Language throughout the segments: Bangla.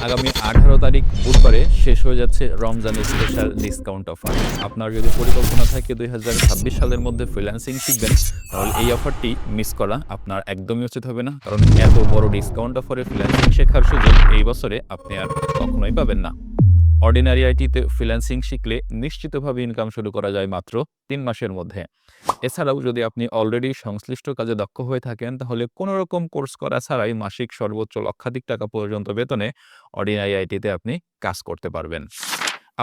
আগামী 18 তারিখ বুধবারে শেষ হয়ে যাচ্ছে রমজানের স্পেশাল ডিসকাউন্ট অফার। আপনার যদি পরিকল্পনা থাকে 2026 সালের মধ্যে ফ্রিল্যান্সিং শিখবেন, তাহলে এই অফারটি মিস করা আপনার একদমই উচিত হবে না। কারণ এত বড় ডিসকাউন্ট অফারে ফ্রিল্যান্সিং শেখার সুযোগ এই বছরে আপনি আর কখনোই পাবেন না। অর্ডিনারি আইটিতে ফ্রিল্যান্সিং শিখলে নিশ্চিতভাবে ইনকাম শুরু করা যায় মাত্র 3 মাসের মধ্যে। এছাড়াও যদি আপনি অলরেডি সংশ্লিষ্ট কাজে দক্ষ হয়ে থাকেন, তাহলে কোনো রকম কোর্স করা ছাড়াই মাসিক সর্বোচ্চ লক্ষাধিক টাকা পর্যন্ত বেতনে অর্ডিনারি আইটিতে আপনি কাজ করতে পারবেন।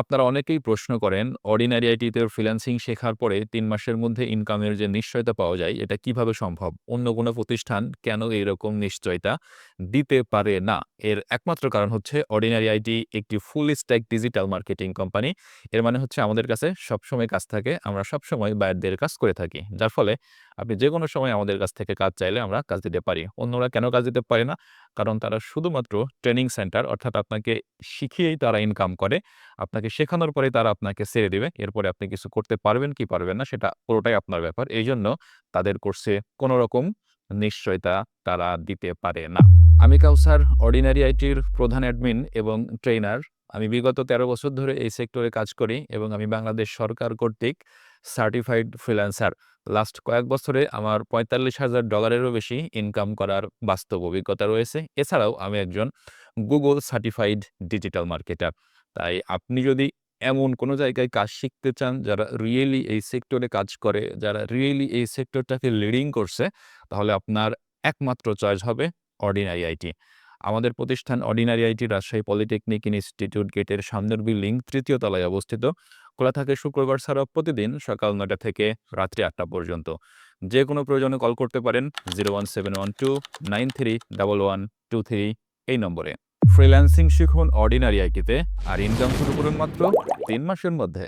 আপনারা অনেকেই প্রশ্ন করেন, অর্ডিনারি আইটিতে ফ্রিল্যান্সিং শেখার পরে ৩ মাসের মধ্যে ইনকামের যে নিশ্চয়তা পাওয়া যায়, এটা কিভাবে সম্ভব? অন্য কোনো প্রতিষ্ঠান কেন এইরকম নিশ্চয়তা দিতে পারে না? এর একমাত্র কারণ হচ্ছে অর্ডিনারি আইটি একটি full stack digital marketing company. এর মানে হচ্ছে আমাদের কাছে সবসময় কাজ থাকে। আমরা সবসময় বায়ারদের কাজ করে থাকি। যার ফলে আপনি যেকোনো সময় আমাদের কাছ থেকে কাজ চাইলে আমরা কাজ দিতে পারি। অন্যরা কেন কাজ দিতে পারে না? কারণ তারা শুধুমাত্র ট্রেনিং সেন্টার, অর্থাৎ আপনাকে শিখিয়েই তারা ইনকাম করে। আপনাকে শেখানোর পরেই তারা আপনাকে ছেড়ে দিবে। এরপরে আপনি কিছু করতে পারবেন কি পারবেন না সেটা পুরোটাই আপনার ব্যাপার। এইজন্য তাদের কোর্সে কোনো রকম নিশ্চয়তা তারা দিতে পারে না। আমি কাউসার, অর্ডিনারি আইটির প্রধান অ্যাডমিন এবং ট্রেইনার। আমি বিগত ১৩ বছর ধরে এই সেক্টরে কাজ করি এবং আমি বাংলাদেশ সরকার কর্তৃক সার্টিফাইড ফ্রিল্যান্সার। লাস্ট কয়েক বছরে আমার $৪৫,০০০ বেশি ইনকাম করার বাস্তব অভিজ্ঞতা রয়েছে। এছাড়াও আমি একজন গুগল সার্টিফাইড ডিজিটাল মার্কেটার। তাই আপনি যদি এমন কোনো জায়গায় কাজ শিখতে চান, যারা রিয়েলি এই সেক্টরে কাজ করে, যারা রিয়েলি এই সেক্টরটাকে লিডিং করছে, তাহলে আপনার একমাত্র চয়েস হবে অর্ডিনারি আইটি। আমাদের প্রতিষ্ঠান ordinary IT Rajshahi polytechnic institute গেটের সামনের বিল্ডিং ৩য় তলায় অবস্থিত। খোলা থাকে শুক্রবার ছাড়া প্রতিদিন সকাল ৯টা থেকে রাত্রি ৮টা পর্যন্ত। যে কোনো প্রয়োজনে কল করতে পারেন 01712931123 এই নম্বরে। ফ্রিল্যান্সিং শিখুন অর্ডিনারি আইটিতে আর ইনকাম শুরু করুন মাত্র ৩ মাসের মধ্যে।